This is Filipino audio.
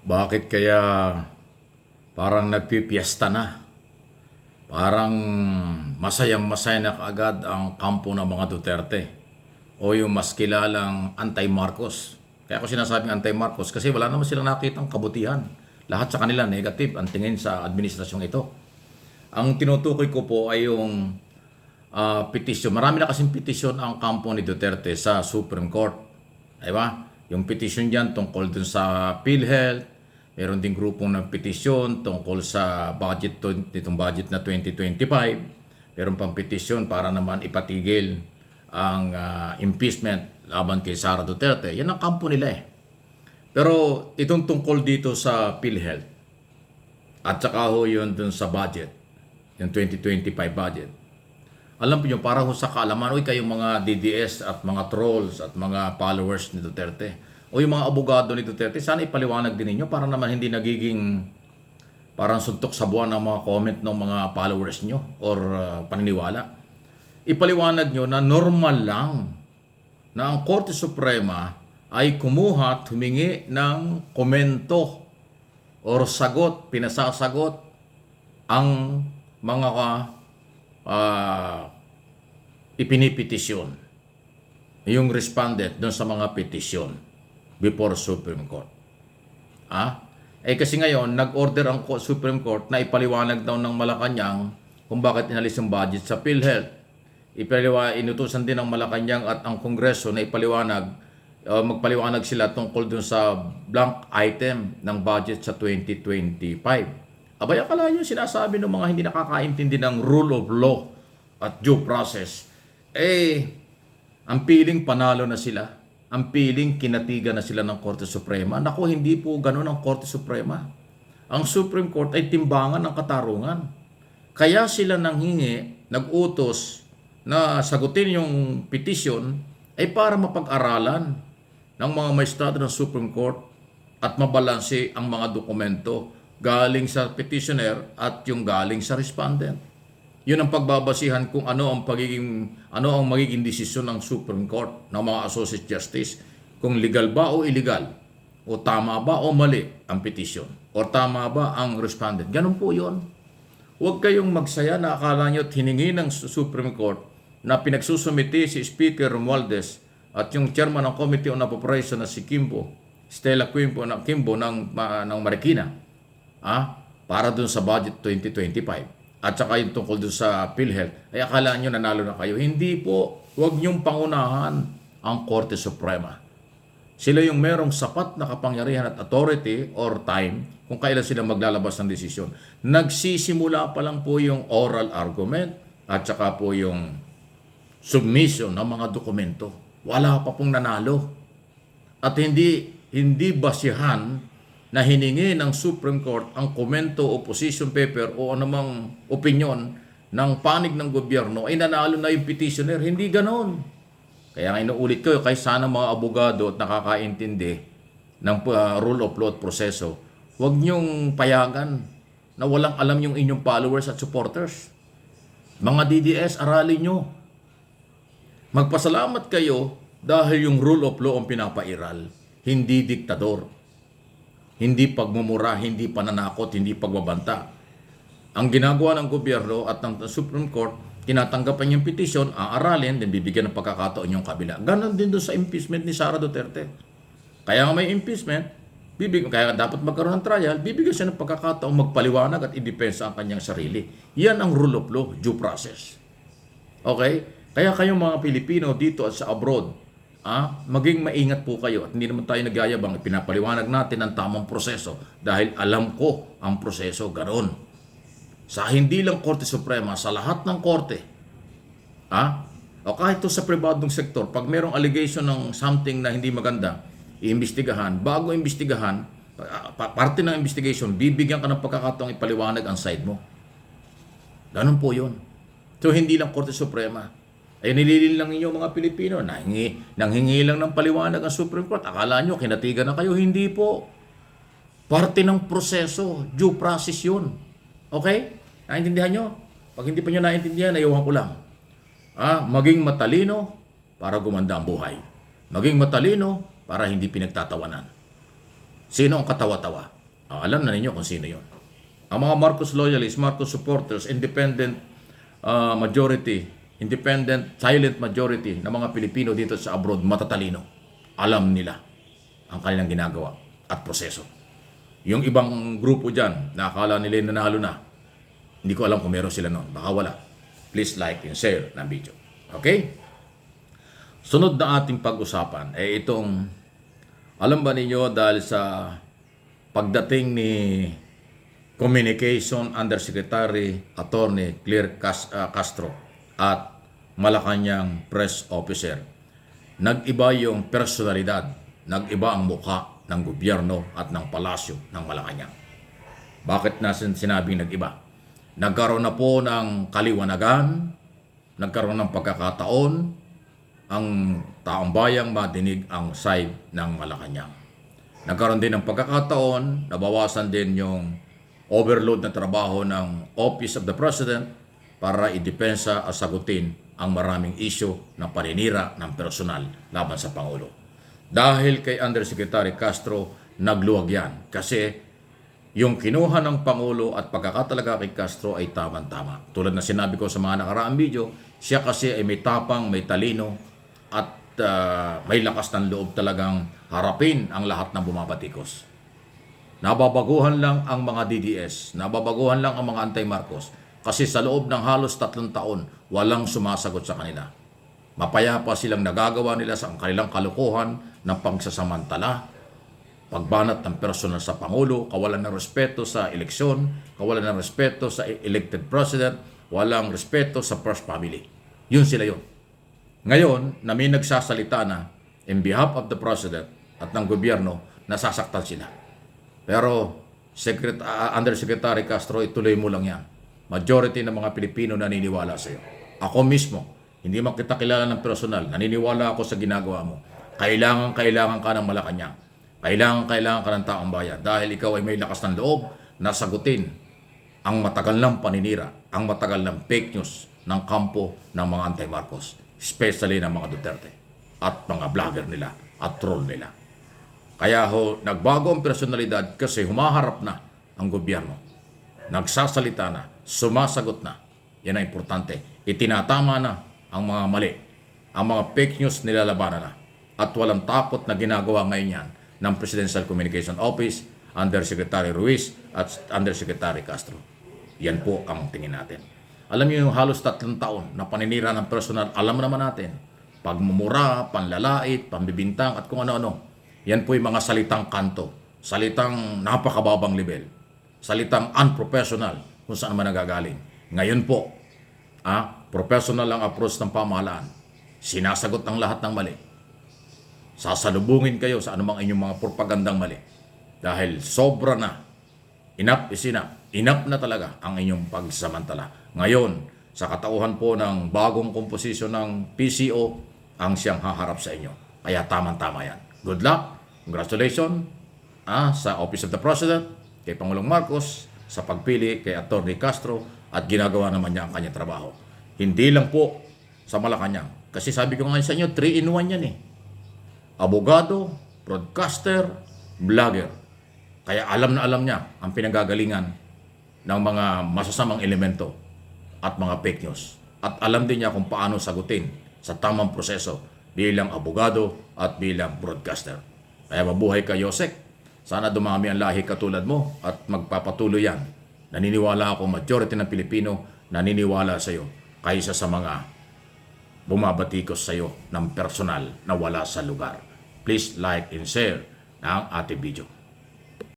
Bakit kaya parang nagpipiesta na? Parang masayang-masaya na kaagad ang kampo ng mga Duterte o yung mas kilalang anti-Marcos. Kaya ako sinasabing anti-Marcos kasi wala naman silang nakitang kabutihan. Lahat sa kanila negative ang tingin sa administrasyong ito. Ang tinutukoy ko po ay yung petisyon. Marami na kasing petisyon ang kampo ni Duterte sa Supreme Court. Diba? Yung petisyon dyan tungkol dun sa PhilHealth. Meron ding grupong ng petisyon tungkol sa budget, itong budget na 2025. Meron pang petisyon para naman ipatigil ang impeachment laban kay Sara Duterte. Yan ang kampo nila eh. Pero itong tungkol dito sa PhilHealth at saka ho yun dun sa budget, yung 2025 budget. Alam po nyo, para ho sa kaalaman, kayong mga DDS at mga trolls at mga followers ni Duterte, o yung mga abogado ni Duterte, sana ipaliwanag din ninyo para naman hindi nagiging parang suntok sa buwan ng mga comment ng mga followers nyo or paniniwala. Ipaliwanag nyo na normal lang na ang Korte Suprema ay kumuha at humingi ng komento or sagot, pinasasagot ang mga ipinipetisyon, yung respondent doon sa mga petisyon before Supreme Court. Kasi ngayon, nag-order ang Supreme Court na ipaliwanag daw ng Malacanang kung bakit inalis yung budget sa PhilHealth. Inutusan din ng Malacanang at ang Kongreso na magpaliwanag sila tungkol dun sa blank item ng budget sa 2025. Abay, akala nyo sinasabi ng mga hindi nakakaintindi ng rule of law at due process. Ang piling panalo na sila. Ang piling kinatigan na sila ng Korte Suprema. Naku, hindi po ganun ang Korte Suprema. Ang Supreme Court ay timbangan ng katarungan. Kaya sila nag-utos na sagutin yung petition ay para mapag-aralan ng mga maestrado ng Supreme Court at mabalanse ang mga dokumento galing sa petitioner at yung galing sa respondent. Yun ang pagbabasihan kung ano ang magiging desisyon ng Supreme Court ng mga Associate Justice, kung legal ba o illegal, o tama ba o mali ang petition, o tama ba ang respondent. Ganun po yun. Huwag kayong magsaya na akala nyo at hiningi ng Supreme Court na pinagsusumiti si Speaker Romualdez at yung chairman ng Committee on Appropriation na si Stella Quimbo ng Marikina, para dun sa budget 2025. At saka yung tungkol doon sa PhilHealth, ay akala nyo nanalo na kayo. Hindi po. Huwag nyong pangunahan ang Korte Suprema. Sila yung merong sapat na kapangyarihan at authority or time kung kailan sila maglalabas ng desisyon. Nagsisimula pa lang po yung oral argument at saka po yung submission ng mga dokumento. Wala pa pong nanalo. At hindi basihan na hiningi ng Supreme Court ang komento o position paper o anumang opinion ng panig ng gobyerno ay nanalo na yung petitioner. Hindi ganon. Kaya inuulit ko, kay sana mga abogado at nakakaintindi ng rule of law at proseso, huwag niyong payagan na walang alam yung inyong followers at supporters. Mga DDS, aralin nyo. Magpasalamat kayo dahil yung rule of law ang pinapairal, hindi diktador. Hindi pagmumura, hindi pananakot, hindi pagbabanta. Ang ginagawa ng gobyerno at ng Supreme Court, tinatanggapan yung petisyon, aaralin, then bibigyan ng pagkakataon yung kabila. Ganon din doon sa impeachment ni Sara Duterte. Kaya may impeachment, kaya dapat magkaroon ng trial, bibigyan siya ng pagkakataong magpaliwanag at idepensa ang kanyang sarili. Yan ang rule of law, due process. Okay? Kaya kayong mga Pilipino dito at sa abroad, maging maingat po kayo at hindi naman tayo nagyayabang. Pinapaliwanag natin ang tamang proseso dahil alam ko ang proseso ganoon. Sa hindi lang Korte Suprema, sa lahat ng korte, o kahit sa pribadong sektor, pag merong allegation ng something na hindi maganda, iimbestigahan. Bago imbestigahan, parte ng investigation, bibigyan ka ng pagkakataong ipaliwanag ang side mo. Ganun po yun. So hindi lang Korte Suprema. Ay nililin lang ninyo mga Pilipino, nanghingi lang ng paliwanag ang Supreme Court. Akala nyo, kinatigan na kayo. Hindi po. Parte ng proseso, due process yun. Okay? Naintindihan nyo? Pag hindi pa nyo naintindihan, ayawan ko lang. Maging matalino para gumanda ang buhay. Maging matalino para hindi pinagtatawanan. Sino ang katawa-tawa? Alam na ninyo kung sino yon. Ang mga Marcos loyalists, Marcos supporters, independent majority, independent silent majority ng mga Pilipino dito sa abroad, matatalino. Alam nila ang kanilang ginagawa at proseso. Yung ibang grupo dyan, na akala nila nanalo na, hindi ko alam kung meron sila noon. Baka wala. Please like and share ng video. Okay? Sunod na ating pag-usapan ay itong, alam ba ninyo dahil sa pagdating ni Communication Undersecretary Attorney Claire Castro at Malacanang Press Officer, nag-iba yung personalidad, nag-iba ang mukha ng gobyerno at ng palasyo ng Malacanang. Bakit natin sinabing nag-iba? Nagkaroon na po ng kaliwanagan, nagkaroon ng pagkakataon, ang taong bayang madinig ang side ng Malacanang. Nagkaroon din ng pagkakataon, nabawasan din yung overload na trabaho ng Office of the President para idepensa at sagutin ang maraming issue ng paninira ng personal laban sa Pangulo. Dahil kay Undersecretary Castro, nagluwag yan. Kasi yung kinuha ng Pangulo at pagkakatalaga kay Castro ay tamang-tama. Tulad na sinabi ko sa mga nakaraang video, siya kasi ay may tapang, may talino, at may lakas ng loob talagang harapin ang lahat ng bumabatikos. Nababaguhan lang ang mga DDS, nababaguhan lang ang mga anti-Marcos kasi sa loob ng halos 3 taon, walang sumasagot sa kanila. Mapayapa silang nagagawa nila sa kanilang kalukuhan ng pagsasamantala, pagbanat ng personal sa Pangulo, kawalan ng respeto sa eleksyon, kawalan ng respeto sa elected president, walang respeto sa first family. Yun sila yun. Ngayon, na may nagsasalita na in behalf of the president at ng gobyerno, nasasaktan sila. Pero Undersecretary Castro, ituloy mo lang yan. Majority ng mga Pilipino naniniwala sa iyo. Ako mismo, hindi man kita kilala ng personal, naniniwala ako sa ginagawa mo. Kailangan ka ng Malacanang. Kailangan ka ng taong bayan. Dahil ikaw ay may lakas ng loob na sagutin ang matagal ng paninira, ang matagal ng fake news ng kampo ng mga anti-Marcos. Especially ng mga Duterte at mga vlogger nila at troll nila. Kaya nagbago ang personalidad kasi humaharap na ang gobyerno. Nagsasalita na, sumasagot na. Yan ang importante. Itinatama na ang mga mali. Ang mga fake news nilalabanan na. At walang takot na ginagawa ngayon yan ng Presidential Communication Office, Undersecretary Ruiz at Undersecretary Castro. Yan po ang tingin natin. Alam niyo yung halos 3 taon na paninira ng personal, alam naman natin. Pagmumura, panlalait, pambibintang at kung ano-ano. Yan po yung mga salitang kanto, salitang napakababang level, salitang unprofessional kung saan man nagagaling. Ngayon po, professional ang approach ng pamahalaan. Sinasagot ang lahat ng mali. Sasalubungin kayo sa anumang inyong mga propagandang mali. Dahil sobra na, enough is enough. Enough na talaga ang inyong pagsamantala. Ngayon, sa katauhan po ng bagong komposisyon ng PCO, ang siyang haharap sa inyo. Kaya tamang-tama yan. Good luck. Congratulations sa Office of the President, kay Pangulong Marcos, sa pagpili kay Attorney Castro at ginagawa naman niya ang kanyang trabaho. Hindi lang po sa Malacanang. Kasi sabi ko ngayon sa inyo, 3-in-1 yan eh. Abogado, broadcaster, vlogger. Kaya alam na alam niya ang pinanggagalingan ng mga masasamang elemento at mga fake news. At alam din niya kung paano sagutin sa tamang proseso bilang abogado at bilang broadcaster. Kaya mabuhay ka, Yosek. Sana dumami ang lahi katulad mo at magpapatuloy yan. Naniniwala ako majority ng Pilipino naniniwala sa iyo kaysa sa mga bumabatikos sa iyo ng personal na wala sa lugar. Please like and share ang ating video.